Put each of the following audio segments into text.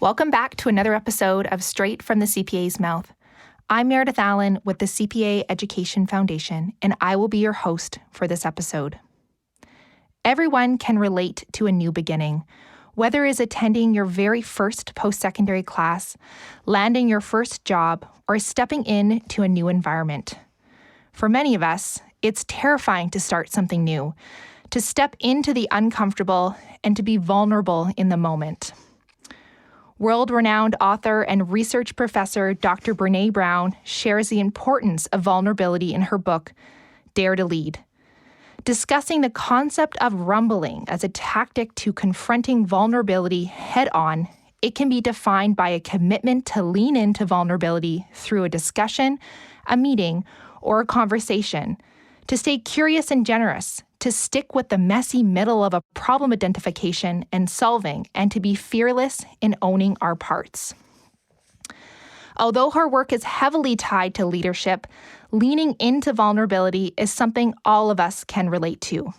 Welcome back to another episode of Straight from the CPA's Mouth. I'm Meredith Allen with the CPA Education Foundation, and I will be your host for this episode. Everyone can relate to a new beginning, whether it's attending your very first post-secondary class, landing your first job, or stepping into a new environment. For many of us, it's terrifying to start something new, to step into the uncomfortable, and to be vulnerable in the moment. World-renowned author and research professor Dr. Brené Brown shares the importance of vulnerability in her book, Dare to Lead. Discussing the concept of rumbling as a tactic to confronting vulnerability head-on, it can be defined by a commitment to lean into vulnerability through a discussion, a meeting, or a conversation, to stay curious and generous, to stick with the messy middle of a problem identification and solving, and to be fearless in owning our parts. Although her work is heavily tied to leadership, leaning into vulnerability is something all of us can relate to,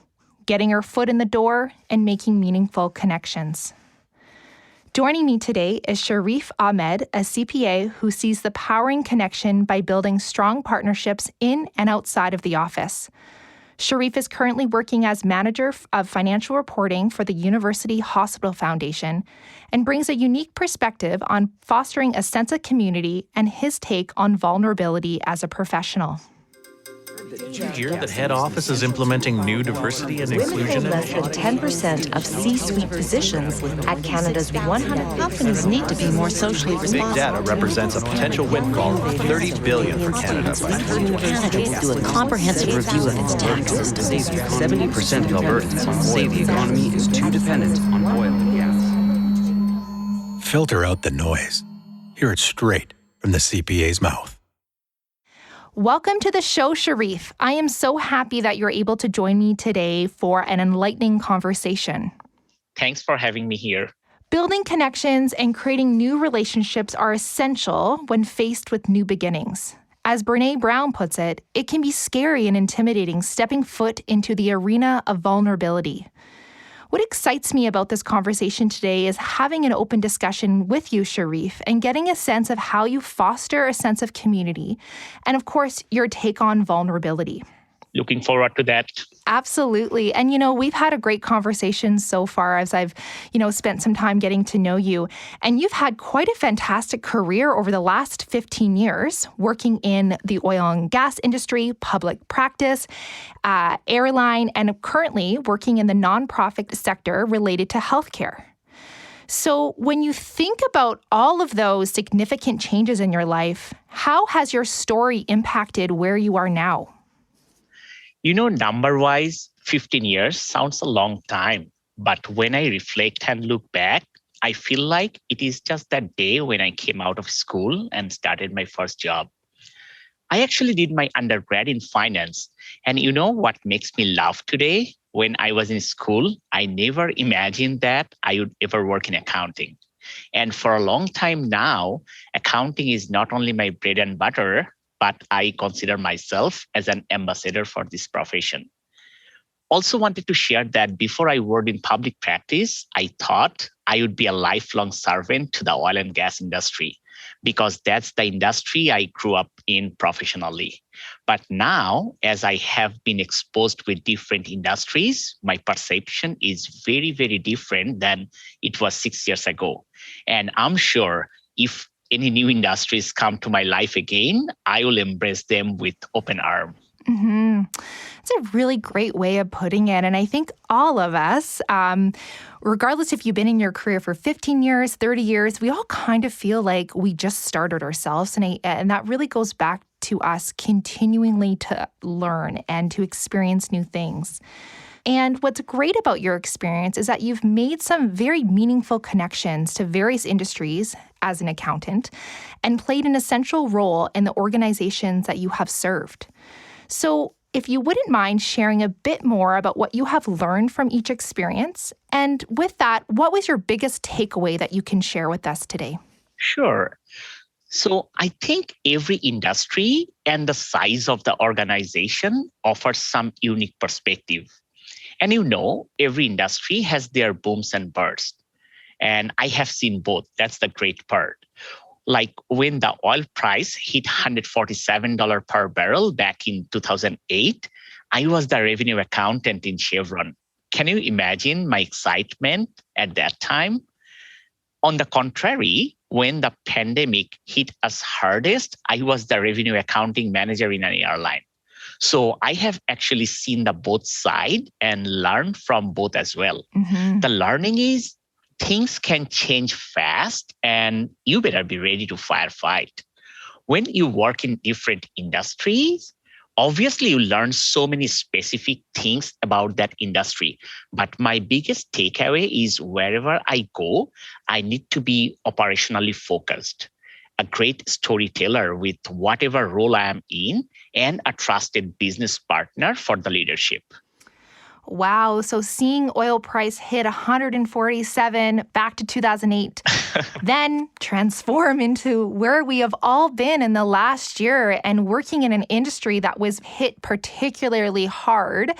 getting our foot in the door and making meaningful connections. Joining me today is Sharif Ahmed, a CPA who sees the powering connection by building strong partnerships in and outside of the office. Sharif is currently working as manager of financial reporting for the University Hospital Foundation and brings a unique perspective on fostering a sense of community and his take on vulnerability as a professional. Did you hear that head office is implementing new diversity and inclusion Women hold less than 10% of C-suite positions at Canada's 100 companies need to be more socially responsible. Big data represents a potential windfall of $30 billion for Canada by 2020. Canada will do a comprehensive review of its tax system. 70% of Albertans say the economy is too dependent on oil and gas. Filter out the noise. Hear it straight from the CPA's mouth. Welcome to the show, Sharif. I am so happy that you're able to join me today for an enlightening conversation. Thanks for having me here. Building connections and creating new relationships are essential when faced with new beginnings. As Brené Brown puts it, it can be scary and intimidating stepping foot into the arena of vulnerability. What excites me about this conversation today is having an open discussion with you, Sharif, and getting a sense of how you foster a sense of community, and of course, your take on vulnerability. Looking forward to that. Absolutely. And, we've had a great conversation so far as I've, spent some time getting to know you. And you've had quite a fantastic career over the last 15 years, working in the oil and gas industry, public practice, airline, and currently working in the nonprofit sector related to healthcare. So when you think about all of those significant changes in your life, how has your story impacted where you are now? Number-wise, 15 years sounds a long time. But when I reflect and look back, I feel like it is just that day when I came out of school and started my first job. I actually did my undergrad in finance. And you know what makes me laugh today? When I was in school, I never imagined that I would ever work in accounting. And for a long time now, accounting is not only my bread and butter, but I consider myself as an ambassador for this profession. Also wanted to share that before I worked in public practice, I thought I would be a lifelong servant to the oil and gas industry because that's the industry I grew up in professionally. But now, as I have been exposed with different industries, my perception is very, very different than it was 6 years ago. And I'm sure if any new industries come to my life again, I will embrace them with open arms. Mm-hmm. It's a really great way of putting it. And I think all of us, regardless if you've been in your career for 15 years, 30 years, we all kind of feel like we just started ourselves. And that really goes back to us continually to learn and to experience new things. And what's great about your experience is that you've made some very meaningful connections to various industries as an accountant and played an essential role in the organizations that you have served. So if you wouldn't mind sharing a bit more about what you have learned from each experience, and with that, what was your biggest takeaway that you can share with us today? Sure. So I think every industry and the size of the organization offers some unique perspective. And every industry has their booms and bursts. And I have seen both. That's the great part. Like when the oil price hit $147 per barrel back in 2008, I was the revenue accountant in Chevron. Can you imagine my excitement at that time? On the contrary, when the pandemic hit us hardest, I was the revenue accounting manager in an airline. So I have actually seen the both side and learned from both as well. Mm-hmm. The learning is things can change fast and you better be ready to firefight. When you work in different industries, obviously you learn so many specific things about that industry. But my biggest takeaway is wherever I go, I need to be operationally focused, a great storyteller with whatever role I am in, and a trusted business partner for the leadership. Wow. So seeing oil price hit 147 back to 2008, then transform into where we have all been in the last year and working in an industry that was hit particularly hard.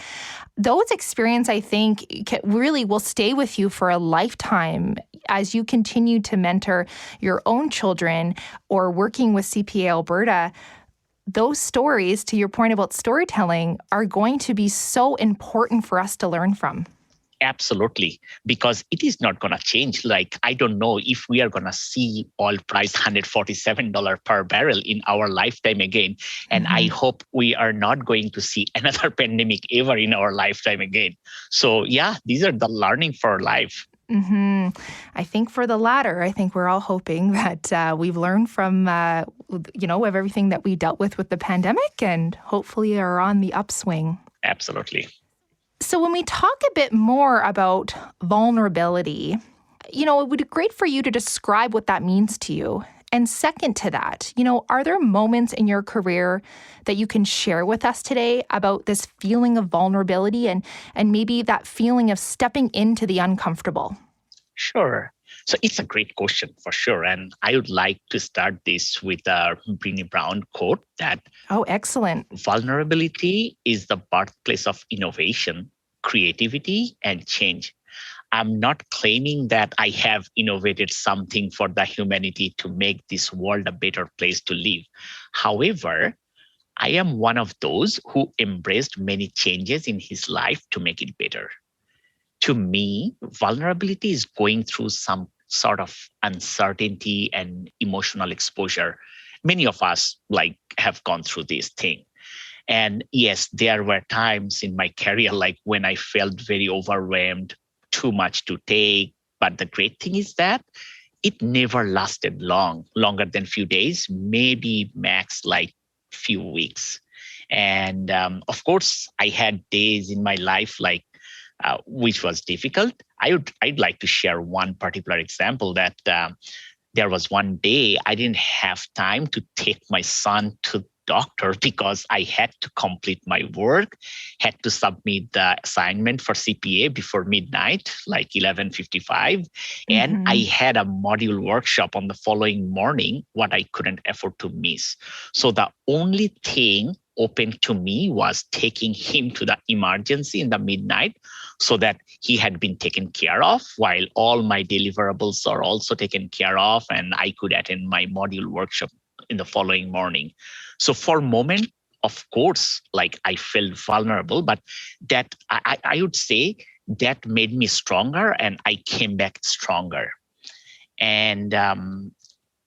Those experiences, I think, really will stay with you for a lifetime as you continue to mentor your own children or working with CPA Alberta. Those stories, to your point about storytelling, are going to be so important for us to learn from. Absolutely, because it is not going to change. Like, I don't know if we are going to see oil price $147 per barrel in our lifetime again. And I hope we are not going to see another pandemic ever in our lifetime again. So yeah, these are the learning for life. Mm-hmm. I think for the latter, I think we're all hoping that we've learned from, of everything that we dealt with the pandemic and hopefully are on the upswing. Absolutely. So when we talk a bit more about vulnerability, it would be great for you to describe what that means to you. And second to that, are there moments in your career that you can share with us today about this feeling of vulnerability and maybe that feeling of stepping into the uncomfortable? Sure. So it's a great question for sure. And I would like to start this with a Brené Brown quote that, oh, excellent. Vulnerability is the birthplace of innovation, creativity, and change. I'm not claiming that I have innovated something for the humanity to make this world a better place to live. However, I am one of those who embraced many changes in his life to make it better. To me, vulnerability is going through some sort of uncertainty and emotional exposure. Many of us have gone through this thing. And yes, there were times in my career when I felt very overwhelmed, too much to take. But the great thing is that it never lasted longer than few days, maybe max few weeks. And of course, I had days in my life which was difficult. I'd like to share one particular example that there was one day I didn't have time to take my son to doctor because I had to complete my work, had to submit the assignment for CPA before midnight, 11:55. And I had a module workshop on the following morning, what I couldn't afford to miss. So the only thing open to me was taking him to the emergency in the midnight so that he had been taken care of while all my deliverables are also taken care of and I could attend my module workshop in the following morning. So for a moment, of course, I felt vulnerable, but that I would say that made me stronger and I came back stronger. And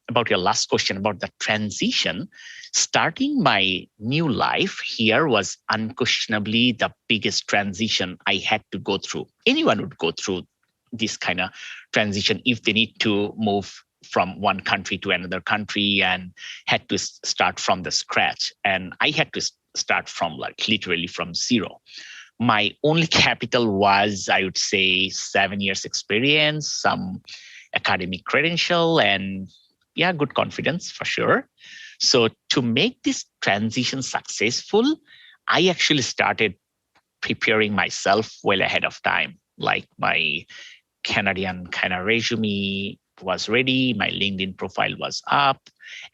about your last question about the transition, starting my new life here was unquestionably the biggest transition I had to go through. Anyone would go through this kind of transition if they need to move from one country to another country and had to start from the scratch. And I had to start from literally from zero. My only capital was, I would say, 7 years experience, some academic credential, and good confidence for sure. So to make this transition successful, I actually started preparing myself well ahead of time. My Canadian kind of resume was ready, my LinkedIn profile was up,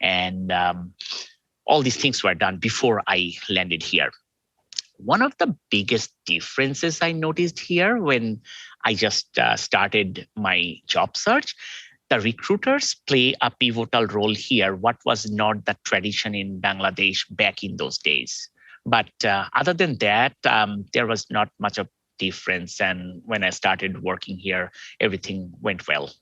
and all these things were done before I landed here. One of the biggest differences I noticed here when I just started my job search, the recruiters play a pivotal role here, what was not the tradition in Bangladesh back in those days. But other than that, there was not much of difference. And when I started working here, everything went well.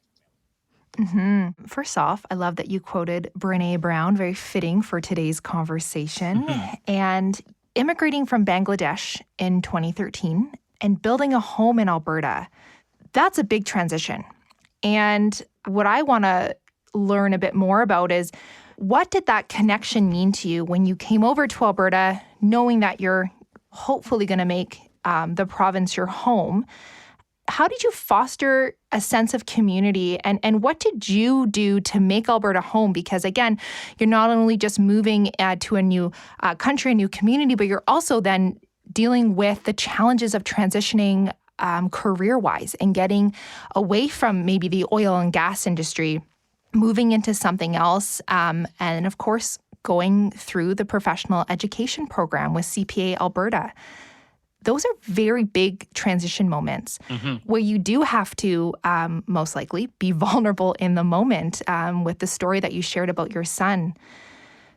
First off, I love that you quoted Brene Brown, very fitting for today's conversation. And immigrating from Bangladesh in 2013 and building a home in Alberta, that's a big transition. And what I want to learn a bit more about is, what did that connection mean to you when you came over to Alberta, knowing that you're hopefully going to make the province your home? How did you foster a sense of community, and what did you do to make Alberta home? Because again, you're not only just moving to a new country, a new community, but you're also then dealing with the challenges of transitioning career-wise and getting away from maybe the oil and gas industry, moving into something else, and of course, going through the professional education program with CPA Alberta. Those are very big transition moments where you do have to most likely be vulnerable in the moment with the story that you shared about your son.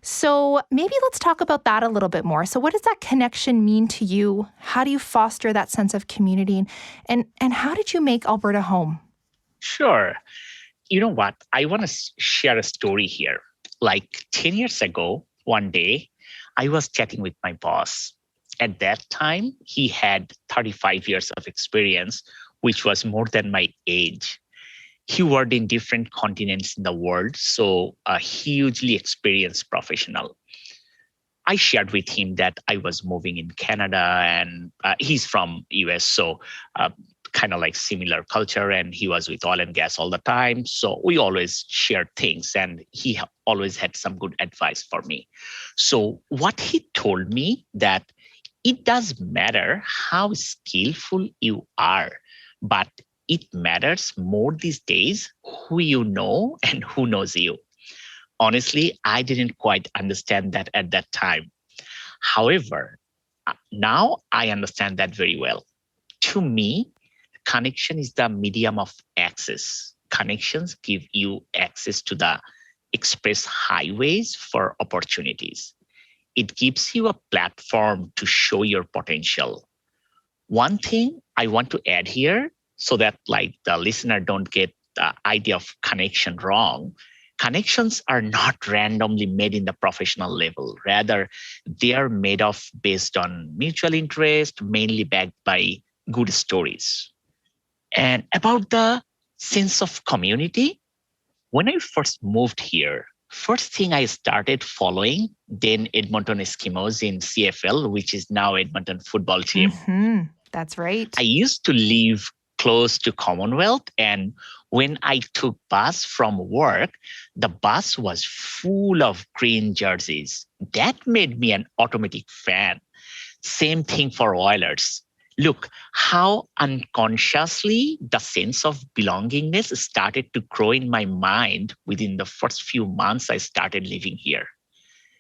So maybe let's talk about that a little bit more. So what does that connection mean to you? How do you foster that sense of community? And how did you make Alberta home? Sure. You know what? I want to share a story here. Like 10 years ago, one day, I was chatting with my boss. At that time, he had 35 years of experience, which was more than my age. He worked in different continents in the world, so a hugely experienced professional. I shared with him that I was moving in Canada, and he's from US, so kind of like similar culture, and he was with oil and gas all the time. So we always shared things, and he always had some good advice for me. So what he told me that it does matter how skillful you are, but it matters more these days who you know and who knows you. Honestly, I didn't quite understand that at that time. However, now I understand that very well. To me, connection is the medium of access. Connections give you access to the express highways for opportunities. It gives you a platform to show your potential. One thing I want to add here, so that like the listener don't get the idea of connection wrong. Connections are not randomly made in the professional level. Rather, they are made of based on mutual interest, mainly backed by good stories. And about the sense of community, when I first moved here, first thing I started following then Edmonton Eskimos in CFL, which is now Edmonton football team. That's right. I used to live close to Commonwealth, and when I took bus from work, the bus was full of green jerseys. That made me an automatic fan. Same thing for Oilers. Look how unconsciously the sense of belongingness started to grow in my mind within the first few months I started living here.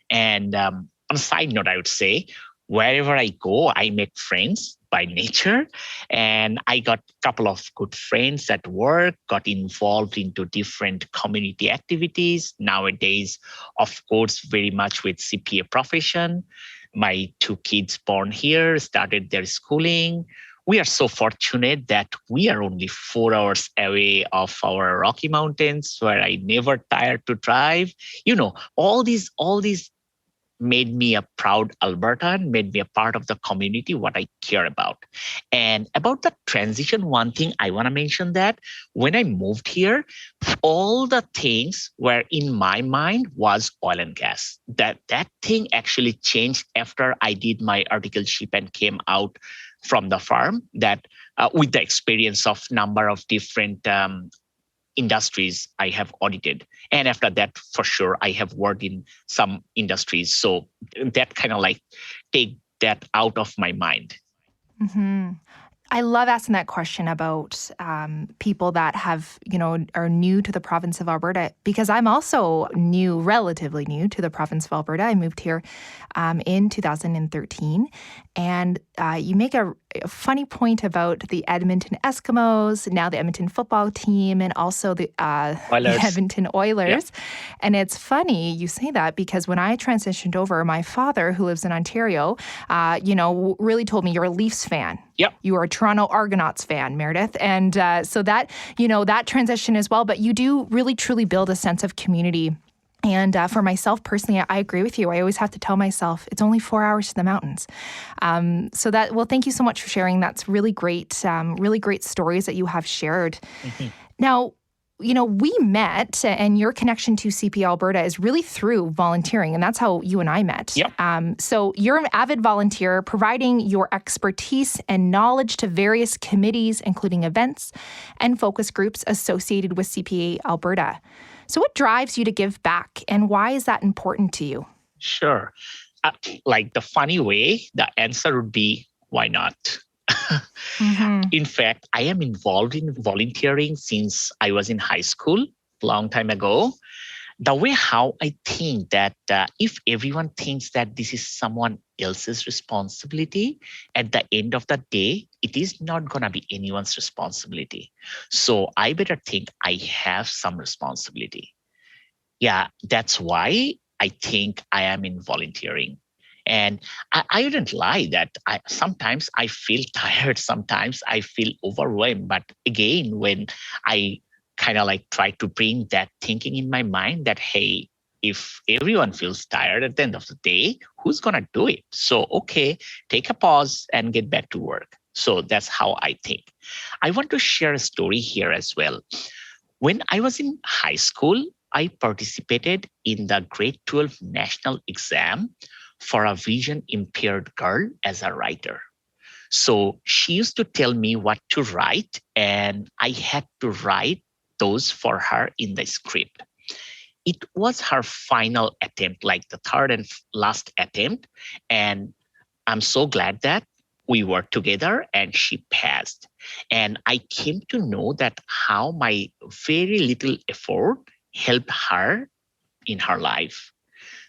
And on a side note, I would say, wherever I go, I make friends by nature. And I got a couple of good friends at work, got involved into different community activities. Nowadays, of course, very much with CPA profession. My two kids born here started their schooling. We are so fortunate that we are only 4 hours away of our Rocky Mountains, where I never tired to drive. You know, all these made me a proud Albertan, made me a part of the community, what I care about. And about the transition, one thing I want to mention that when I moved here, all the things were in my mind was oil and gas. That thing actually changed after I did my articleship and came out from the farm, that with the experience of number of different industries I have audited. And after that, for sure, I have worked in some industries. So that kind of like take that out of my mind. I love asking that question about people that are new to the province of Alberta, because I'm also relatively new to the province of Alberta. I moved here in 2013. And you make a funny point about the Edmonton Eskimos, now the Edmonton football team, and also the Edmonton Oilers. Yeah. And it's funny you say that, because when I transitioned over, my father, who lives in Ontario, really told me, you're a Leafs fan. Yep. You are a Toronto Argonauts fan, Meredith. And so that, that transition as well. But you do really, truly build a sense of community. And for myself personally, I agree with you. I always have to tell myself it's only 4 hours to the mountains. Thank you so much for sharing. That's really great stories that you have shared. Mm-hmm. Now, we met, and your connection to CPA Alberta is really through volunteering, and that's how you and I met. Yep. So you're an avid volunteer, providing your expertise and knowledge to various committees, including events and focus groups associated with CPA Alberta. So what drives you to give back, and why is that important to you? Sure. Like the funny way, the answer would be, why not? Mm-hmm. In fact, I am involved in volunteering since I was in high school, a long time ago. The way how I think that if everyone thinks that this is someone else's responsibility, at the end of the day, it is not going to be anyone's responsibility. So I better think I have some responsibility. Yeah, that's why I think I am in volunteering. And I wouldn't lie that sometimes I feel tired, sometimes I feel overwhelmed. But again, when I kind of try to bring that thinking in my mind that, hey, if everyone feels tired at the end of the day, who's going to do it? So, okay, take a pause and get back to work. So that's how I think. I want to share a story here as well. When I was in high school, I participated in the grade 12 national exam for a vision impaired girl as a writer. So she used to tell me what to write, and I had to write those for her in the script. It was her final attempt, like the third and last attempt. And I'm so glad that we were together and she passed. And I came to know that how my very little effort helped her in her life.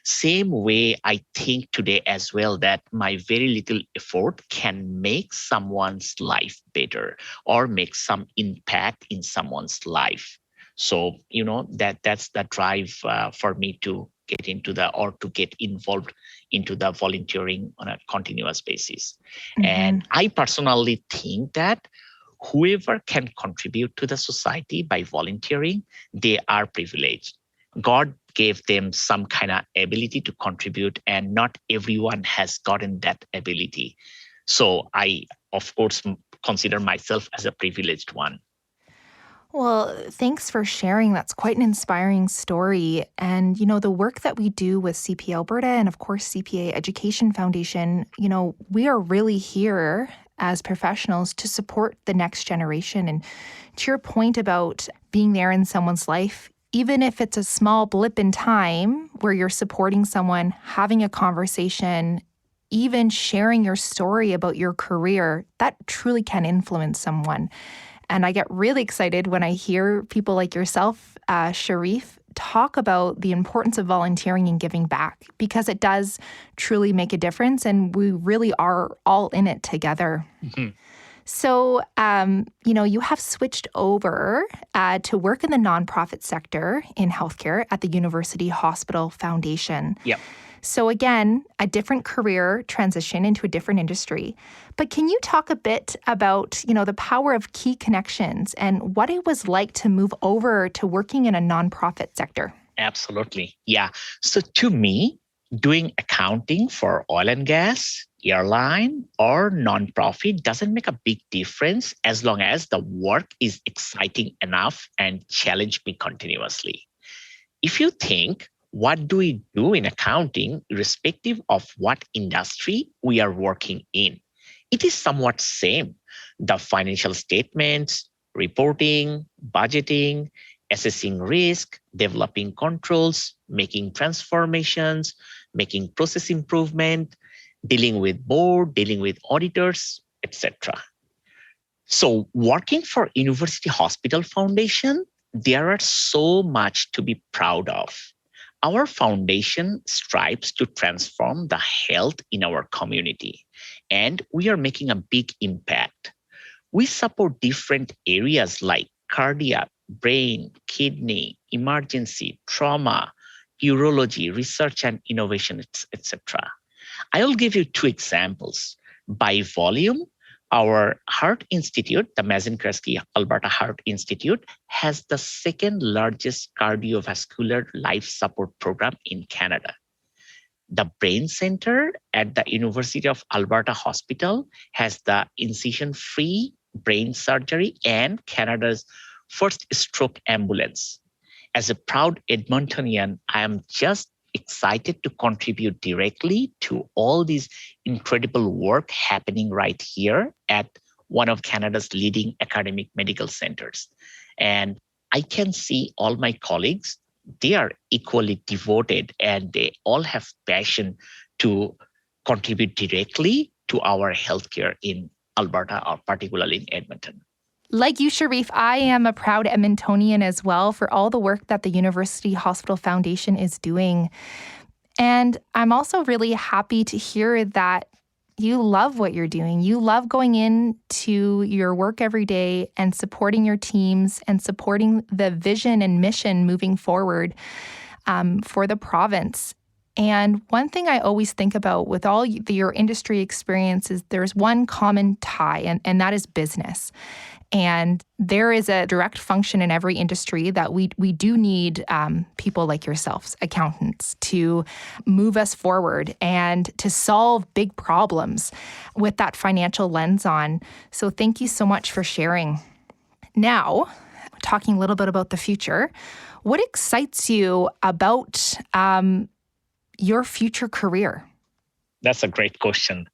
Same way, I think today as well that my very little effort can make someone's life better or make some impact in someone's life. So, that's the drive for me to get into to get involved into the volunteering on a continuous basis. Mm-hmm. And I personally think that whoever can contribute to the society by volunteering, they are privileged. God gave them some kind of ability to contribute, and not everyone has gotten that ability. So I, of course, consider myself as a privileged one. Well, thanks for sharing. That's quite an inspiring story. And, the work that we do with CPA Alberta and, of course, CPA Education Foundation, we are really here as professionals to support the next generation. And to your point about being there in someone's life, even if it's a small blip in time where you're supporting someone, having a conversation, even sharing your story about your career, that truly can influence someone. And I get really excited when I hear people like yourself, Sharif, talk about the importance of volunteering and giving back, because it does truly make a difference, and we really are all in it together. Mm-hmm. So, you have switched over to work in the nonprofit sector in healthcare at the University Hospital Foundation. Yep. So again, a different career transition into a different industry. But can you talk a bit about, the power of key connections and what it was like to move over to working in a nonprofit sector? Absolutely. Yeah. So to me, doing accounting for oil and gas, airline, or nonprofit doesn't make a big difference as long as the work is exciting enough and challenge me continuously. If you think, what do we do in accounting, irrespective of what industry we are working in? It is somewhat same. The financial statements, reporting, budgeting, assessing risk, developing controls, making transformations, making process improvement, dealing with board, dealing with auditors, etc. So working for University Hospital Foundation, there are so much to be proud of. Our foundation strives to transform the health in our community, and we are making a big impact. We support different areas like cardiac, brain, kidney, emergency, trauma, urology, research and innovation, etc. I'll give you two examples. By volume, our Heart Institute, the Mazen Kresge Alberta Heart Institute, has the second largest cardiovascular life support program in Canada. The Brain Center at the University of Alberta Hospital has the incision-free brain surgery and Canada's first stroke ambulance. As a proud Edmontonian, I am just excited to contribute directly to all this incredible work happening right here at one of Canada's leading academic medical centers. And I can see all my colleagues, they are equally devoted and they all have passion to contribute directly to our healthcare in Alberta, or particularly in Edmonton. Like you, Sharif, I am a proud Edmontonian as well for all the work that the University Hospital Foundation is doing. And I'm also really happy to hear that you love what you're doing. You love going into your work every day and supporting your teams and supporting the vision and mission moving forward for the province. And one thing I always think about with all your industry experience is there's one common tie, and that is business. And there is a direct function in every industry that we do need people like yourselves, accountants, to move us forward and to solve big problems with that financial lens on. So thank you so much for sharing. Now, talking a little bit about the future, what excites you about your future career? That's a great question.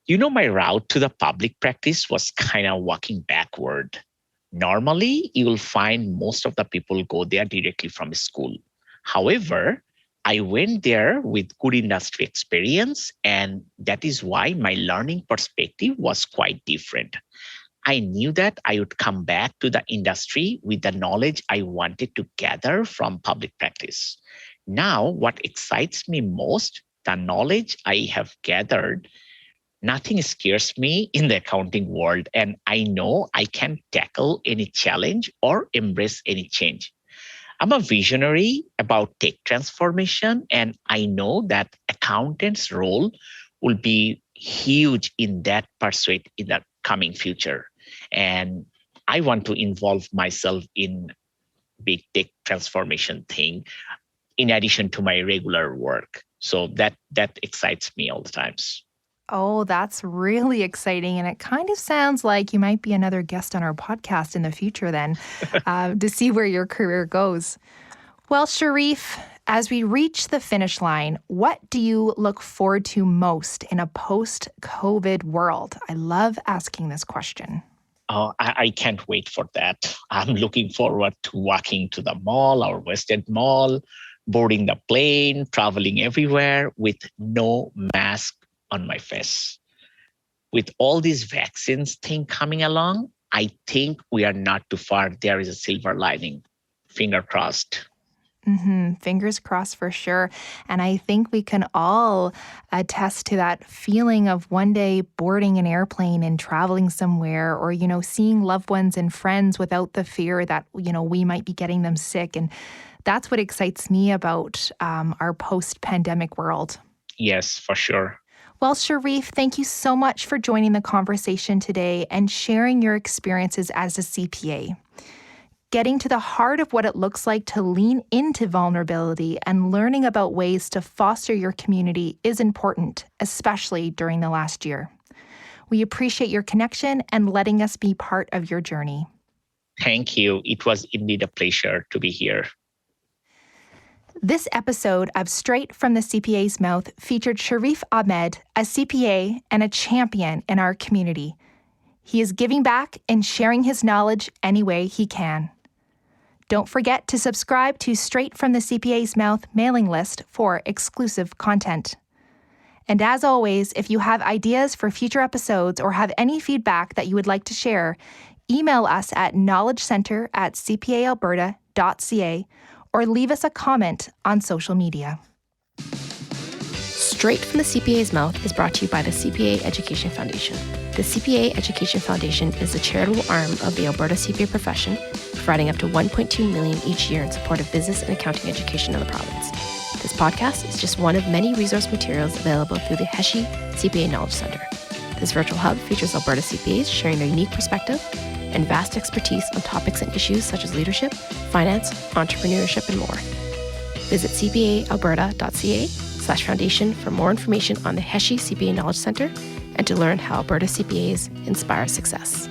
You know, my route to the public practice was kind of walking backward. Normally, you will find most of the people go there directly from school. However, I went there with good industry experience, and that is why my learning perspective was quite different. I knew that I would come back to the industry with the knowledge I wanted to gather from public practice. Now, what excites me most, the knowledge I have gathered. Nothing scares me in the accounting world, and I know I can tackle any challenge or embrace any change. I'm a visionary about tech transformation, and I know that accountant's role will be huge in that pursuit in the coming future. And I want to involve myself in big tech transformation thing in addition to my regular work. So that excites me all the times. Oh, that's really exciting. And it kind of sounds like you might be another guest on our podcast in the future then to see where your career goes. Well, Sharif, as we reach the finish line, what do you look forward to most in a post-COVID world? I love asking this question. Oh, I can't wait for that. I'm looking forward to walking to the mall, our West End Mall, boarding the plane, traveling everywhere with no mask on my face. With all these vaccines thing coming along, I think we are not too far. There is a silver lining. Finger crossed. Fingers crossed for sure. And I think we can all attest to that feeling of one day boarding an airplane and traveling somewhere, or, seeing loved ones and friends without the fear that, we might be getting them sick. And that's what excites me about our post-pandemic world. Yes, for sure. Well, Sharif, thank you so much for joining the conversation today and sharing your experiences as a CPA. Getting to the heart of what it looks like to lean into vulnerability and learning about ways to foster your community is important, especially during the last year. We appreciate your connection and letting us be part of your journey. Thank you. It was indeed a pleasure to be here. This episode of Straight from the CPA's Mouth featured Sharif Ahmed, a CPA and a champion in our community. He is giving back and sharing his knowledge any way he can. Don't forget to subscribe to Straight from the CPA's Mouth mailing list for exclusive content. And as always, if you have ideas for future episodes or have any feedback that you would like to share, email us at knowledgecenter@cpaalberta.ca or leave us a comment on social media. Straight from the CPA's Mouth is brought to you by the CPA Education Foundation. The CPA Education Foundation is the charitable arm of the Alberta CPA profession, providing up to $1.2 million each year in support of business and accounting education in the province. This podcast is just one of many resource materials available through the HESHI CPA Knowledge Center. This virtual hub features Alberta CPAs sharing their unique perspective and vast expertise on topics and issues such as leadership, finance, entrepreneurship, and more. Visit cpaalberta.ca/foundation for more information on the HESHI CPA Knowledge Center and to learn how Alberta CPAs inspire success.